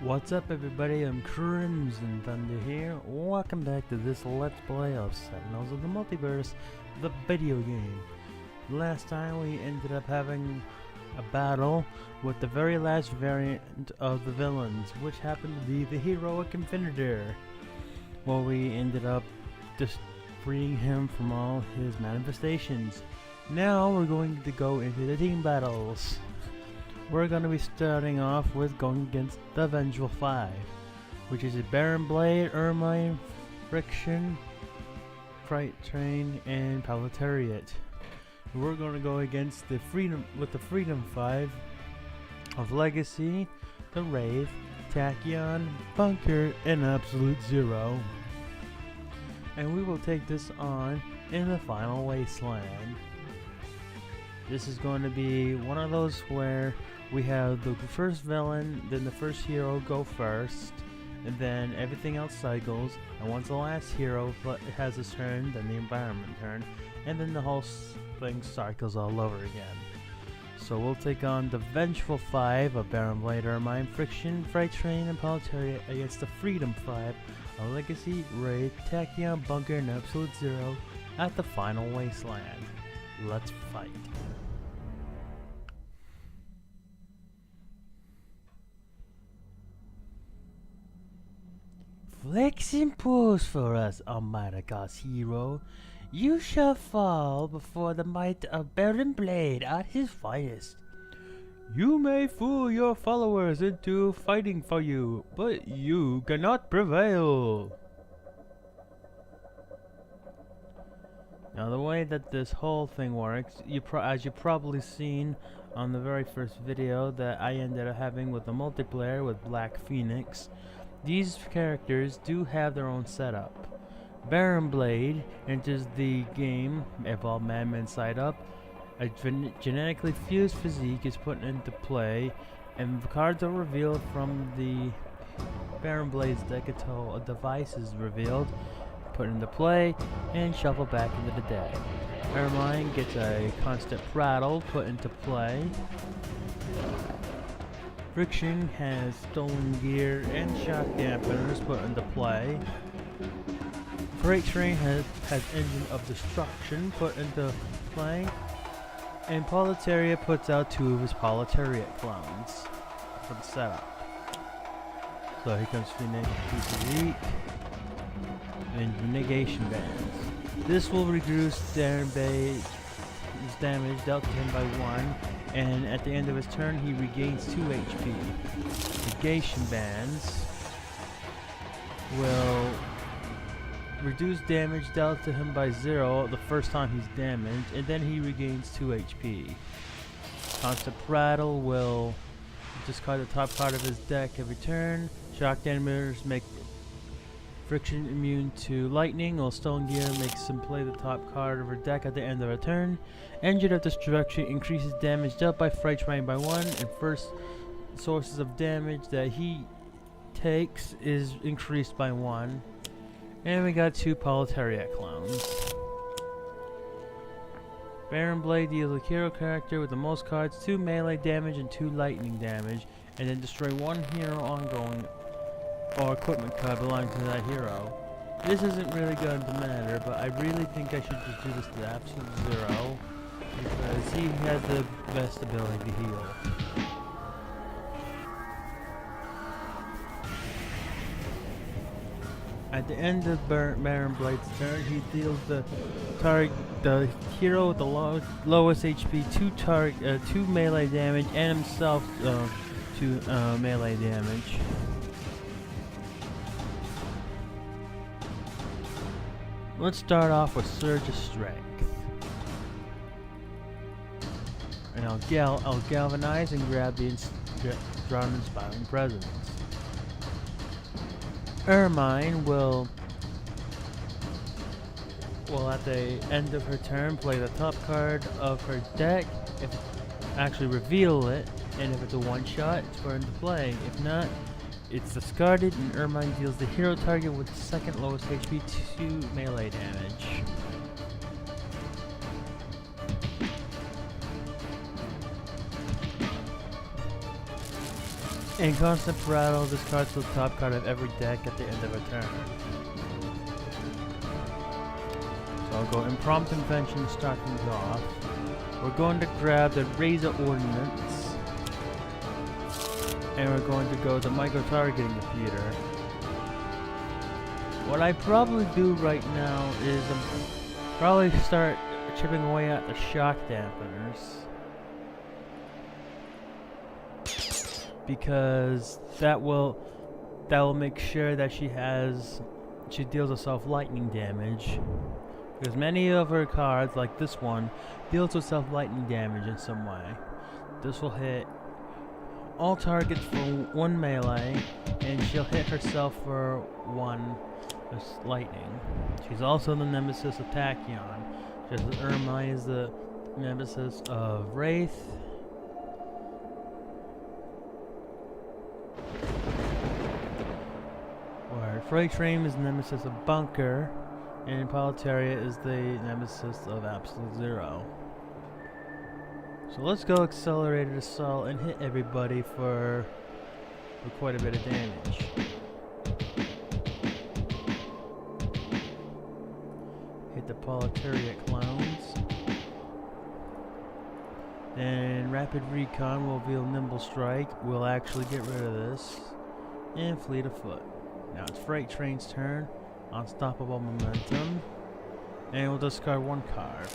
What's up everybody, I'm Crimson Thunder here. Welcome back to this Let's Play of Sentinels of the Multiverse, the video game. Last time we ended up having a battle with the very last variant of the villains, which happened to be the Heroic Infinitor. Well, we ended up just freeing him from all his manifestations. Now we're going to go into the team battles. We're going to be starting off with going against the Vengeful 5, which is a Baron Blade, Ermine, Friction, Freight Train, and Proletariat. We're going to go against the Freedom 5 of Legacy, the Wraith, Tachyon, Bunker, and Absolute Zero. And we will take this on in the final wasteland. This is going to be one of those where we have the first villain, then the first hero go first, and then everything else cycles, and once the last hero has his turn, then the environment turn, and then the whole thing cycles all over again. So we'll take on the Vengeful 5 of Baron Blade, Ermine, Friction, Freight Train, and Proletariat against the Freedom 5 of Legacy, Wraith, Tachyon, Bunker, and Absolute Zero at the final wasteland. Let's fight. Flex and pose for us, Almighty God's hero. You shall fall before the might of Baron Blade at his finest. You may fool your followers into fighting for you, but you cannot prevail. Now the way that this whole thing works, as you've probably seen on the very first video that I ended up having with the multiplayer with Black Phoenix, these characters do have their own setup. Baron Blade enters the game, evolved Madman side up, a genetically fused physique is put into play, and the cards are revealed from the Baron Blade's deck until a device is revealed, put into play, and shuffled back into the deck. Ermine gets a constant prattle put into play. Friction has stolen gear and shock dampeners put into play. Freight Train has Engine of Destruction put into play. And Proletariat puts out 2 of his Proletariat clones for the setup. So here comes Physique and Negation Bands. This will reduce damage dealt to him by 1. And at the end of his turn, he regains 2 HP. Negation Bands will reduce damage dealt to him by 0 the first time he's damaged, and then he regains 2 HP. Constant Prattle will discard the top card of his deck every turn. Shock Dampeners make Friction immune to lightning, while Stone Gear makes him play the top card of her deck at the end of a turn. Engine of Destruction increases damage dealt by Freight Train by 1, and first sources of damage that he takes is increased by 1. And we got 2 Proletariat clones. Baron Blade deals a hero character with the most cards, 2 melee damage and 2 lightning damage, and then destroy 1 hero ongoing or equipment card belonging to that hero. This isn't really going to matter, but I really think I should just do this to Absolute Zero because he has the best ability to heal. At the end of Baron Blade's turn, he deals the hero with the lowest HP 2 melee damage and himself 2 melee damage. Let's start off with Surge of Strength. And I'll galvanize and grab the Drown Inspiring Presence. Ermine will at the end of her turn play the top card of her deck, actually reveal it, and if it's a one-shot, it's put into play. If not, it's discarded, and Ermine deals the hero target with the second lowest HP 2 melee damage. In constant rattle, discards the top card of every deck at the end of a turn. So I'll go Impromptu Invention to start things off. We're going to grab the Razor Ordnance. And we're going to go the Micro-Targeting Computer. What I probably do right now is probably start chipping away at the shock dampeners. Because that will make sure that she deals herself lightning damage. Because many of her cards, like this one, deals herself lightning damage in some way. This will hit all targets for 1 melee, and she'll hit herself for 1 lightning. She's also the nemesis of Tachyon, just as Ermine is the nemesis of Wraith. Where Freight Train is the nemesis of Bunker, and Politaria is the nemesis of Absolute Zero. So let's go Accelerated Assault and hit everybody for quite a bit of damage. Hit the Politaria clones. Then Rapid Recon will reveal Nimble Strike. We'll actually get rid of this. And Fleet of Foot. Now it's Freight Train's turn. Unstoppable Momentum. And we'll discard 1 card.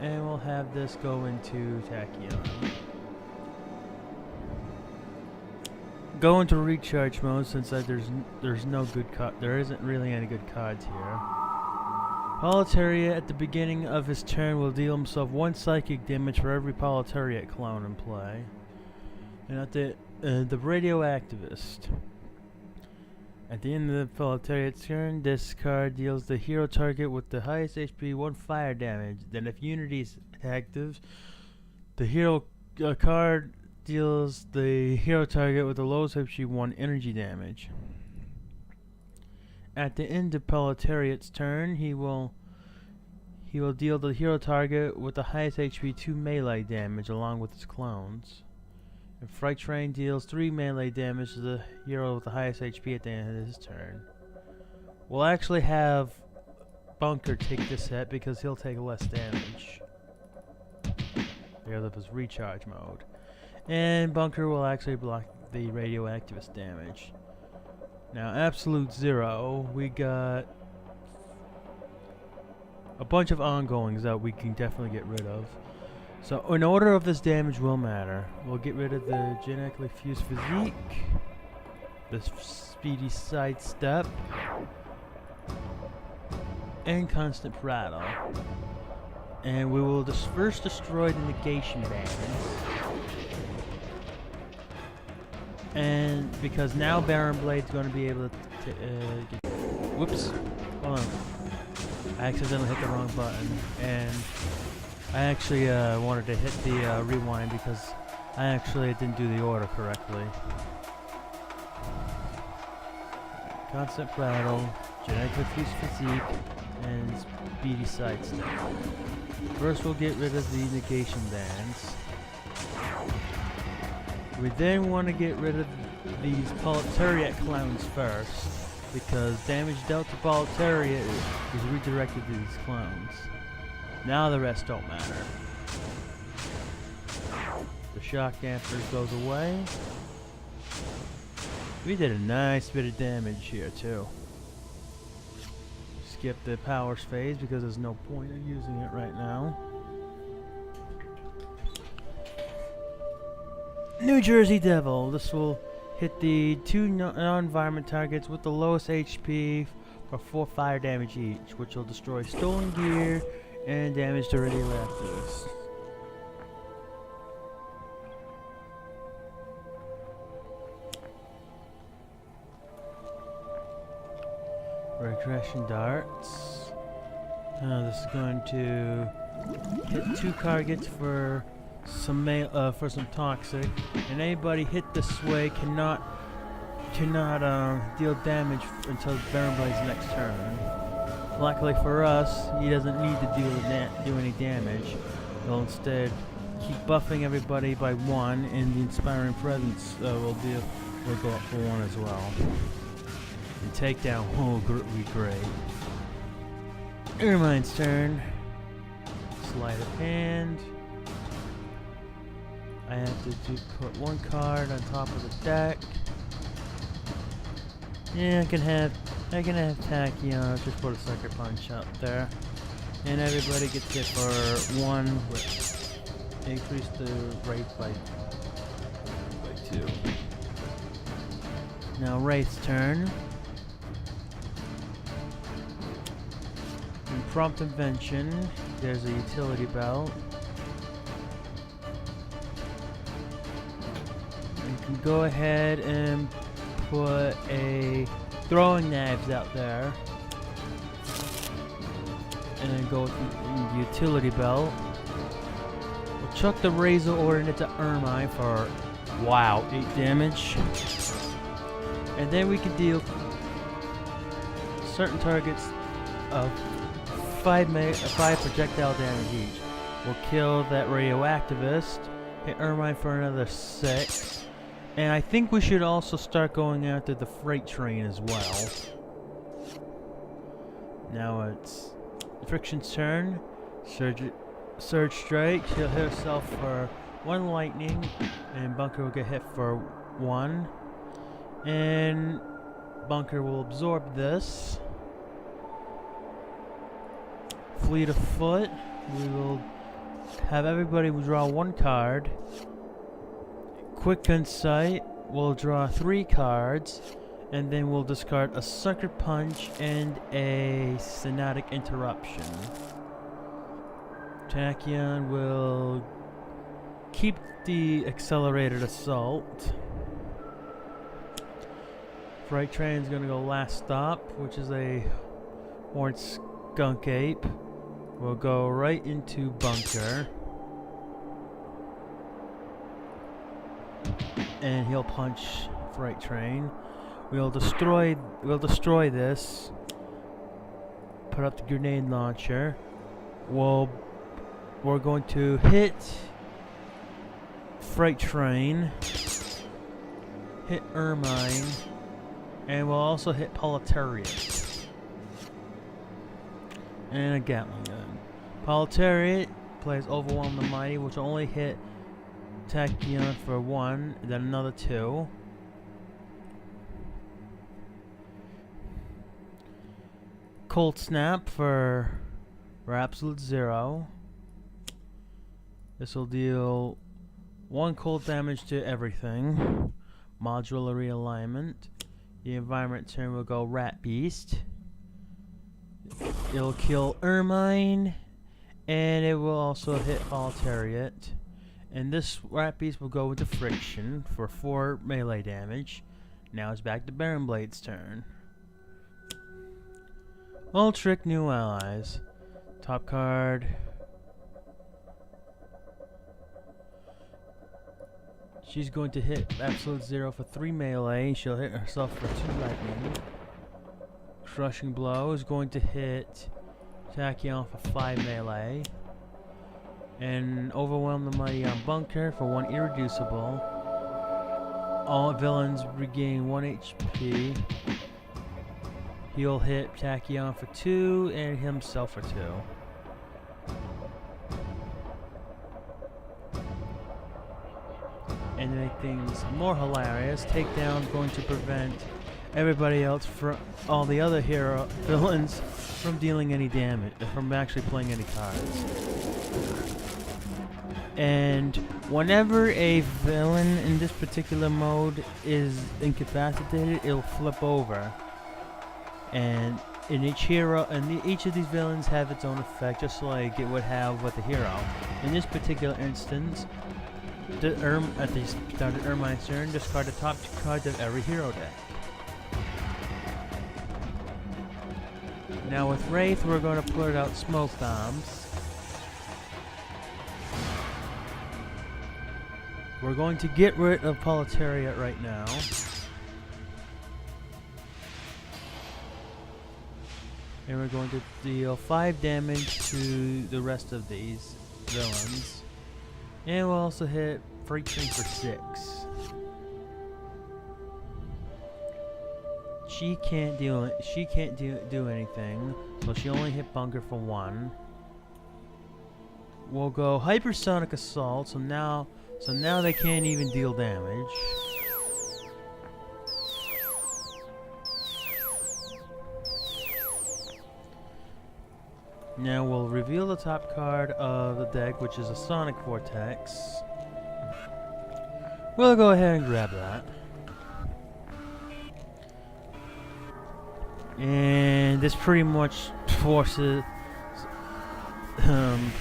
And we'll have this go into Tachyon. Go into recharge mode since there's no good card. There isn't really any good cards here. Politaria at the beginning of his turn will deal himself 1 psychic damage for every Politaria clone in play. And at the Radioactivist. At the end of the Politaria's turn, this card deals the hero target with the highest HP 1 fire damage. Then if Unity is active, the hero card deals the hero target with the lowest HP 1 energy damage. At the end of Politaria's turn, he will deal the hero target with the highest HP 2 melee damage along with his clones. And Freight Train deals 3 melee damage to the hero with the highest HP at the end of his turn. We'll actually have Bunker take this hit because he'll take less damage because of his recharge mode. And Bunker will actually block the Radioactivist damage. Now, Absolute Zero, we got a bunch of ongoings that we can definitely get rid of. So, in order of this damage will matter. We'll get rid of the Genetically Fused Physique, the Speedy Sidestep, and Constant Rattle. And we will first destroy the Negation Bands. And because now Baron Blade's going to be able to whoops, hold on. I accidentally hit the wrong button, and I actually wanted to hit the rewind because I actually didn't do the order correctly. Constant Rattle, Genetically Fused Physique, and Speedy Sidestep. First we'll get rid of the Negation Bands. We then want to get rid of these Politaria clowns first, because damage dealt to Politaria is redirected to these clones. Now the rest don't matter. The shock damper goes away. We did a nice bit of damage here too. Skip the powers phase because there's no point in using it right now. New Jersey Devil. This will hit the 2 non-environment targets with the lowest HP for 4 fire damage each, which will destroy stolen gear and damage to radioactives. Regression darts. This is going to hit 2 targets for some toxic, and anybody hit this way cannot deal damage until Baron Blade's next turn. Luckily for us, he doesn't need to do any damage. He'll instead keep buffing everybody by 1, and the Inspiring Presence will go up for 1 as well. And takedown will be great. Ermine's turn. Sleight of hand. I have to put 1 card on top of the deck. Yeah, I can have Tachyon, just put a Sucker Punch up there. And everybody gets hit for 1 with increase the rate by 2. Now Wraith's turn. In Prompt Invention, there's a utility belt. You can go ahead and put a throwing knives out there. And then go with the utility belt. We'll chuck the Razor Order into Ermine for, wow, 8 damage. And then we can deal certain targets of 5 projectile damage each. We'll kill that radioactivist, hit Ermine for another 6. And I think we should also start going after the freight train as well. Now it's Friction's turn. Surge Strike. She'll hit herself for 1 lightning, and Bunker will get hit for 1. And Bunker will absorb this. Fleet of Foot. We will have everybody draw 1 card. Quick Insight. We'll draw 3 cards. And then we'll discard a Sucker Punch and a Sonatic Interruption. Tachyon will keep the Accelerated Assault. Freight Train's gonna go Last Stop, which is a Horned Skunk Ape. We'll go right into Bunker. And he'll punch Freight Train. We'll destroy this. Put up the grenade launcher. We're going to hit Freight Train, hit Ermine, and we'll also hit Proletariat. And a Gatling gun. Proletariat plays Overwhelm the Mighty, which will only hit Tachyon for 1, then another 2. Cold Snap for absolute 0. This will deal 1 cold damage to everything. Modular realignment. The environment turn will go Rat Beast. It'll kill Ermine, and it will also hit Proletariat. And this Rat Beast will go into Friction for 4 melee damage. Now it's back to Baron Blade's turn. Old Trick, New Allies. Top card. She's going to hit Absolute 0 for 3 melee. She'll hit herself for 2 lightning. Crushing Blow is going to hit Tachyon for 5 melee. And Overwhelm the Mighty on Bunker for 1 irreducible. All villains regain 1 HP. He'll hit Tachyon for 2 and himself for 2. And to make things more hilarious, Takedown going to prevent everybody else, from all the other hero villains, from dealing any damage, from actually playing any cards. And whenever a villain in this particular mode is incapacitated, it'll flip over. And in each hero, and each of these villains have its own effect, just like it would have with the hero. In this particular instance, at the start of Ermine's turn, discard the top 2 cards of every hero deck. Now with Wraith, we're going to put out Smoke Bombs. We're going to get rid of Proletariat right now. And we're going to deal 5 damage to the rest of these villains. And we'll also hit Freight Train for 6. She can't do anything, so she only hit Bunker for 1. We'll go Hypersonic Assault, so now they can't even deal damage. Now we'll reveal the top card of the deck, which is a Sonic Vortex. We'll go ahead and grab that. And this pretty much forces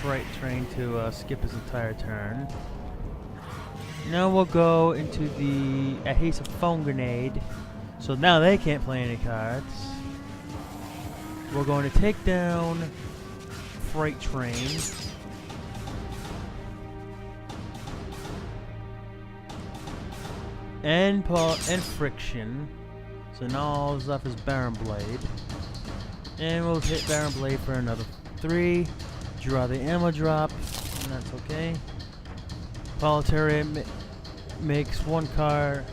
Freight Train to skip his entire turn. Now we'll go into the Adhesive Foam Grenade. So now they can't play any cards. We're going to take down Freight Train. And Friction. So now all that's left is Baron Blade. And we'll hit Baron Blade for another 3. Draw the ammo drop, and that's okay. Proletariat makes 1 card.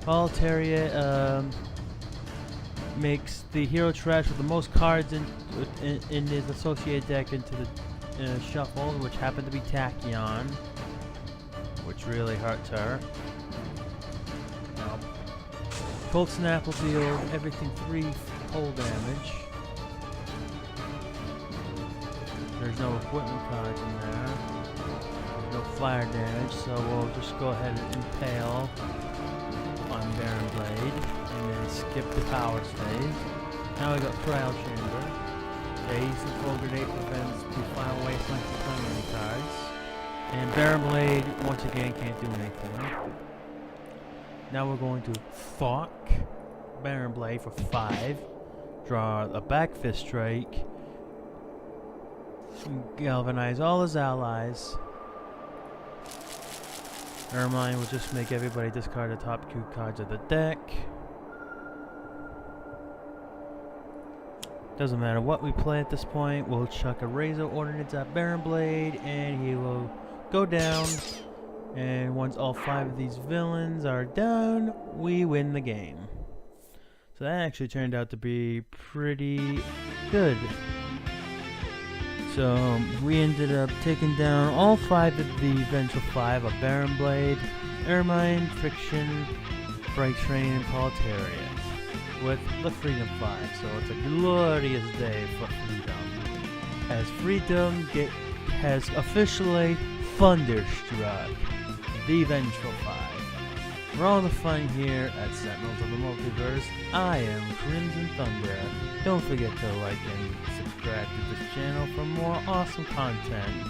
Proletariat makes the hero trash with the most cards in his associated deck into the shuffle, which happened to be Tachyon, which really hurts her. Cold Snap will deal everything 3 cold damage. There's no equipment cards in there. There's no fire damage, so we'll just go ahead and impale on Baron Blade and then skip the power phase. Now we got Trial Chamber. The Full Grenade prevents the final wasteland from playing any cards. And Baron Blade once again can't do anything. Now we're going to Thok Baron Blade for 5. Draw a back fist strike. Galvanize all his allies. Ermine will just make everybody discard the top 2 cards of the deck. Doesn't matter what we play at this point. We'll chuck a Razor Ordnance at Baron Blade and he will go down. And once all 5 of these villains are down, we win the game. So that actually turned out to be pretty good. So we ended up taking down all 5 of the Vengeful 5 of Baron Blade, Ermine, Friction, Freight Train, and Proletariat with the Freedom 5. So it's a glorious day for freedom. As freedom has officially thunderstruck the Vengeful 5. For all the fun here at Sentinels of the Multiverse, I am Crimson Thunder. Don't forget to like and subscribe to this channel for more awesome content.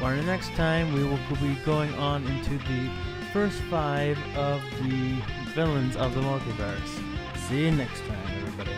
Or the next time we will be going on into the first 5 of the villains of the Multiverse. See you next time, everybody.